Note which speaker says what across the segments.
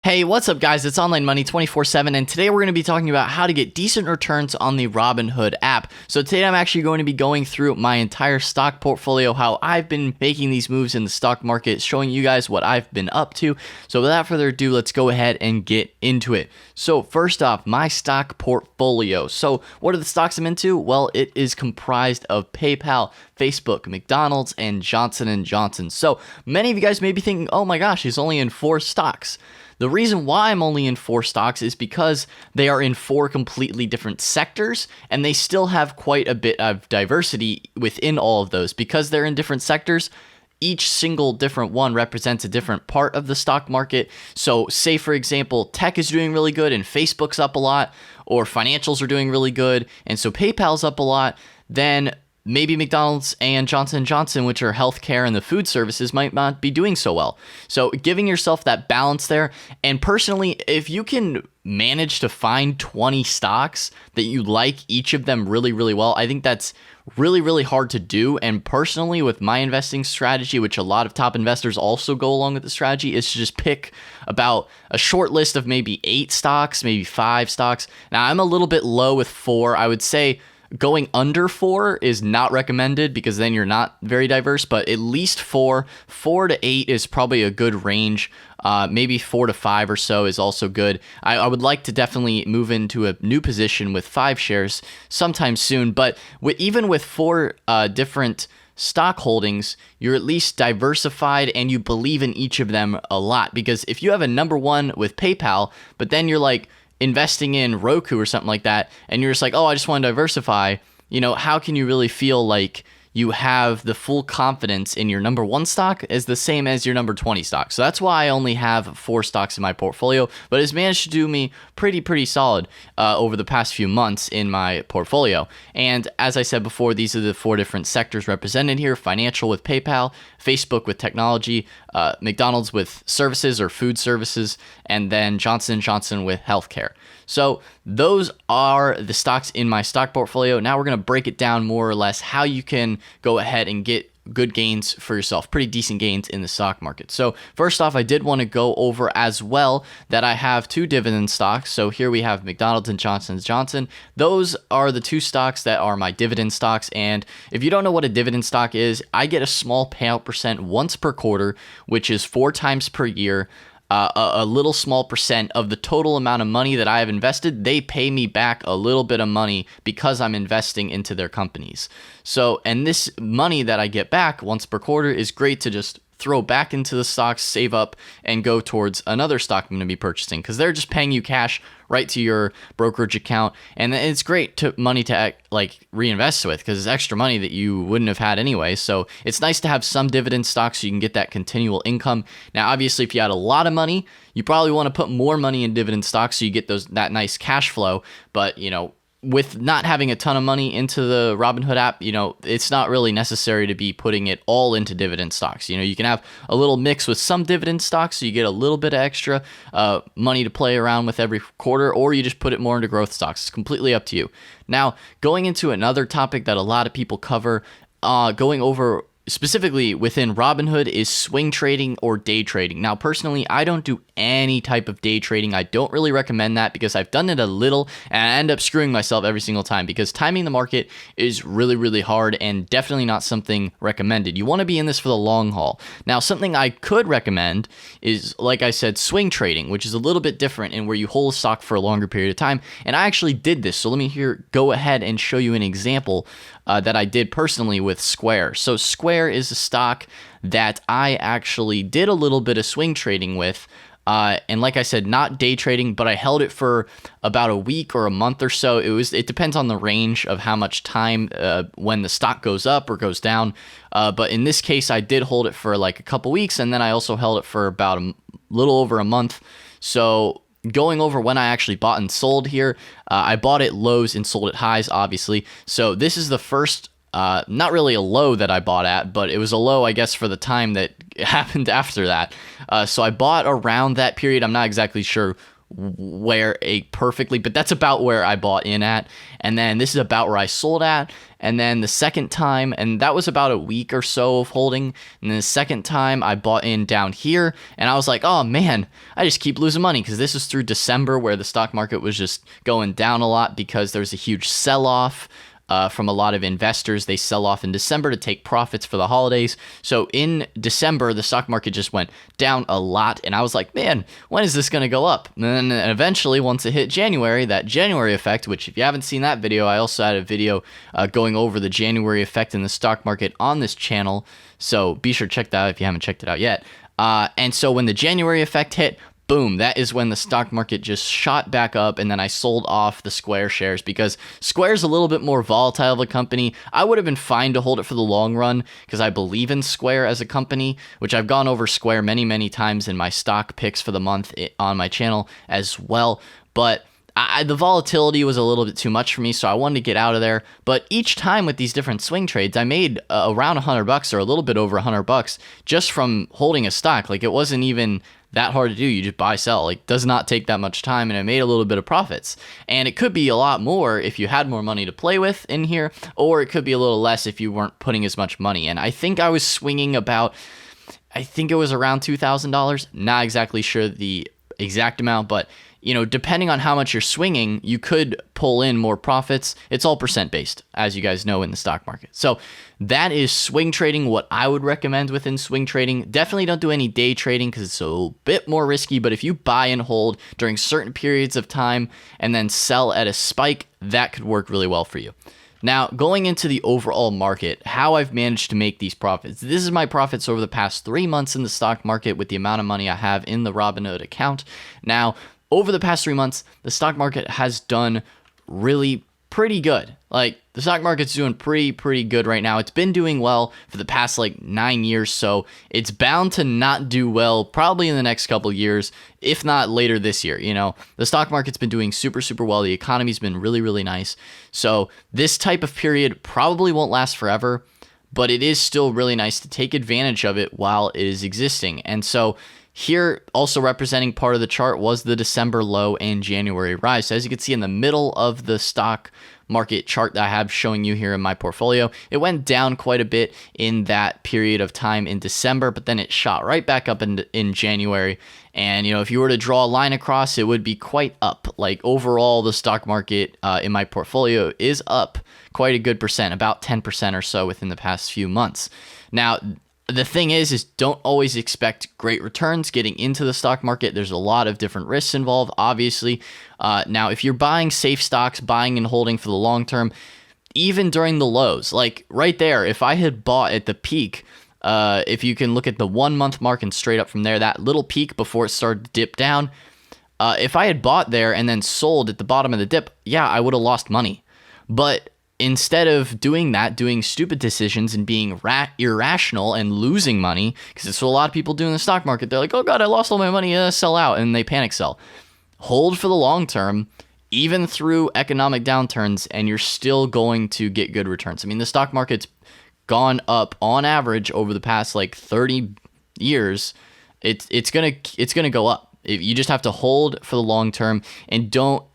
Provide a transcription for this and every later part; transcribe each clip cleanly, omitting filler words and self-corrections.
Speaker 1: Hey, what's up, guys? It's Online Money 24/7, and today we're going to be talking about how to get decent returns on the Robinhood app. So today I'm actually going to be going through my entire stock portfolio, how I've been making these moves in the stock market, showing you guys what I've been up to. So without further ado, let's go ahead and get into it. So first off, my stock portfolio. So what are the stocks I'm into? Well, it is comprised of PayPal, Facebook, McDonald's, and Johnson & Johnson. So many of you guys may be thinking, oh my gosh, he's only in 4 stocks. The reason why I'm only in 4 stocks is because they are in 4 completely different sectors, and they still have quite a bit of diversity within all of those. Because they're in different sectors, each single different one represents a different part of the stock market. So say, for example, tech is doing really good and Facebook's up a lot, or financials are doing really good, and so PayPal's up a lot, then maybe McDonald's and Johnson & Johnson, which are healthcare and the food services, might not be doing so well. So giving yourself that balance there. And personally, if you can manage to find 20 stocks that you like each of them really, really well, I think that's really, really hard to do. And personally, with my investing strategy, which a lot of top investors also go along with the strategy, is to just pick about a short list of maybe 8 stocks, maybe 5 stocks. Now, I'm a little bit low with 4. I would say going under 4 is not recommended because then you're not very diverse, but at least 4 to 8 is probably a good range. Maybe 4 to 5 or so is also good. I would like to definitely move into a new position with 5 shares sometime soon, but even with 4 different stock holdings, you're at least diversified and you believe in each of them a lot. Because if you have a number 1 with PayPal, but then you're like investing in Roku or something like that, and you're just like, oh, I just want to diversify, how can you really feel like you have the full confidence in your number 1 stock as the same as your number 20 stock? So that's why I only have 4 stocks in my portfolio, but it's managed to do me pretty solid over the past few months in my portfolio. And as I said before, these are the 4 different sectors represented here: financial with PayPal, Facebook with technology, McDonald's with services or food services, and then Johnson & Johnson with healthcare. So those are the stocks in my stock portfolio. Now we're going to break it down more or less how you can go ahead and get good gains for yourself, pretty decent gains in the stock market. So first off, I did want to go over as well that I have 2 dividend stocks. So here we have McDonald's and Johnson & Johnson. Those are the 2 stocks that are my dividend stocks. And if you don't know what a dividend stock is, I get a small payout percent once per quarter, which is 4 times per year. A little small percent of the total amount of money that I have invested, they pay me back a little bit of money because I'm investing into their companies. So, and this money that I get back once per quarter is great to just throw back into the stocks, save up, and go towards another stock I'm going to be purchasing, because they're just paying you cash right to your brokerage account. And it's great money to reinvest with, because it's extra money that you wouldn't have had anyway. So it's nice to have some dividend stocks so you can get that continual income. Now, obviously, if you had a lot of money, you probably want to put more money in dividend stocks so you get that nice cash flow. But, with not having a ton of money into the Robinhood app, it's not really necessary to be putting it all into dividend stocks. You can have a little mix with some dividend stocks so you get a little bit of extra money to play around with every quarter, or you just put it more into growth stocks. It's completely up to you. Now, going into another topic that a lot of people cover, going over specifically within Robinhood, is swing trading or day trading. Now, personally, I don't do any type of day trading. I don't really recommend that because I've done it a little and I end up screwing myself every single time, because timing the market is really hard and definitely not something recommended. You want to be in this for the long haul. Now, something I could recommend is, like I said, swing trading, which is a little bit different in where you hold a stock for a longer period of time. And I actually did this. So let me go ahead and show you an example that I did personally with Square. So Square is a stock that I actually did a little bit of swing trading with. And like I said, not day trading, but I held it for about a week or a month or so. It depends on the range of how much time when the stock goes up or goes down. But in this case, I did hold it for like a couple weeks, and then I also held it for about a little over a month. So going over when I actually bought and sold here, I bought at lows and sold at highs, obviously. So this is the first, not really a low that I bought at, but it was a low, I guess, for the time that happened after that. So I bought around that period. I'm not exactly sure where a perfectly, but that's about where I bought in at. And then this is about where I sold at. And then the second time, and that was about a week or so of holding. And then the second time I bought in down here, and I was like, oh man, I just keep losing money, because this is through December where the stock market was just going down a lot because there was a huge sell-off. From a lot of investors. They sell off in December to take profits for the holidays. So in December, the stock market just went down a lot. And I was like, man, when is this going to go up? And then eventually, once it hit January, that January effect, which if you haven't seen that video, I also had a video going over the January effect in the stock market on this channel. So be sure to check that out if you haven't checked it out yet. And so when the January effect hit, boom, that is when the stock market just shot back up, and then I sold off the Square shares because Square's a little bit more volatile of a company. I would have been fine to hold it for the long run because I believe in Square as a company, which I've gone over Square many, many times in my stock picks for the month on my channel as well. But the volatility was a little bit too much for me, so I wanted to get out of there. But each time with these different swing trades, I made around $100 or a little bit over $100 just from holding a stock. Like, it wasn't even that hard to do. You just buy, sell. Like, does not take that much time, and I made a little bit of profits. And it could be a lot more if you had more money to play with in here, or it could be a little less if you weren't putting as much money in. I think I was swinging about, I think it was around $2,000. Not exactly sure the exact amount, but you know, depending on how much you're swinging, you could pull in more profits. It's all percent based, as you guys know, in the stock market. So that is swing trading, what I would recommend within swing trading. Definitely don't do any day trading because it's a bit more risky, but if you buy and hold during certain periods of time and then sell at a spike, that could work really well for you. Now, going into the overall market, how I've managed to make these profits. This is my profits over the past 3 months in the stock market with the amount of money I have in the Robinhood account. Now, over the past 3 months, the stock market has done really pretty good. Like, the stock market's doing pretty good right now. It's been doing well for the past like 9 years, so it's bound to not do well probably in the next couple years, if not later this year. You know, the stock market's been doing super well. The economy's been really nice. So this type of period probably won't last forever, but it is still really nice to take advantage of it while it is existing. And so here, also representing part of the chart, was the December low and January rise. So as you can see in the middle of the stock market chart that I have showing you here in my portfolio, it went down quite a bit in that period of time in December, but then it shot right back up in January. And, you know, if you were to draw a line across, it would be quite up. Like, overall, the stock market in my portfolio is up quite a good percent, about 10% or so within the past few months. Now, the thing is don't always expect great returns getting into the stock market. There's a lot of different risks involved, obviously. Now, if you're buying safe stocks, buying and holding for the long term, even during the lows, like right there, if I had bought at the peak, if you can look at the 1 month mark and straight up from there, that little peak before it started to dip down, if I had bought there and then sold at the bottom of the dip, yeah, I would have lost money. But instead of doing that, doing stupid decisions and being irrational and losing money, because it's what a lot of people do in the stock market. They're like, oh God, I lost all my money, sell out, and they panic sell. Hold for the long term, even through economic downturns, and you're still going to get good returns. I mean, the stock market's gone up on average over the past like 30 years. It's gonna go up. You just have to hold for the long term and don't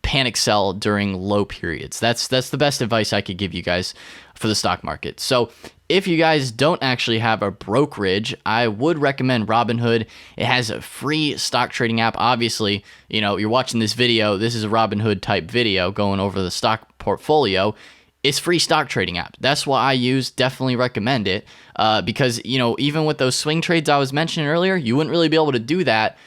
Speaker 1: panic sell during low periods. That's the best advice I could give you guys for the stock market. So if you guys don't actually have a brokerage, I would recommend Robinhood. It has a free stock trading app. Obviously, you know, you're watching this video. This is a Robinhood type video going over the stock portfolio. It's free stock trading app. That's what I use. Definitely recommend it because, you know, even with those swing trades I was mentioning earlier, you wouldn't really be able to do that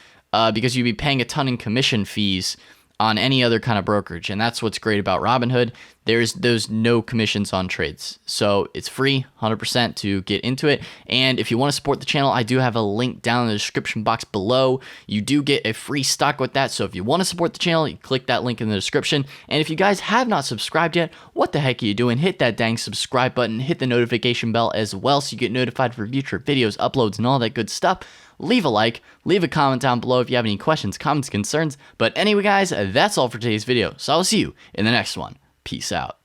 Speaker 1: because you'd be paying a ton in commission fees on any other kind of brokerage. And that's what's great about Robinhood. There's no commissions on trades. So it's free 100% to get into it. And if you want to support the channel, I do have a link down in the description box below. You do get a free stock with that. So if you want to support the channel, you click that link in the description. And if you guys have not subscribed yet, what the heck are you doing? Hit that dang subscribe button, hit the notification bell as well so you get notified for future videos, uploads, and all that good stuff. Leave a like, leave a comment down below if you have any questions, comments, concerns. But anyway, guys, that's all for today's video. So I'll see you in the next one. Peace out.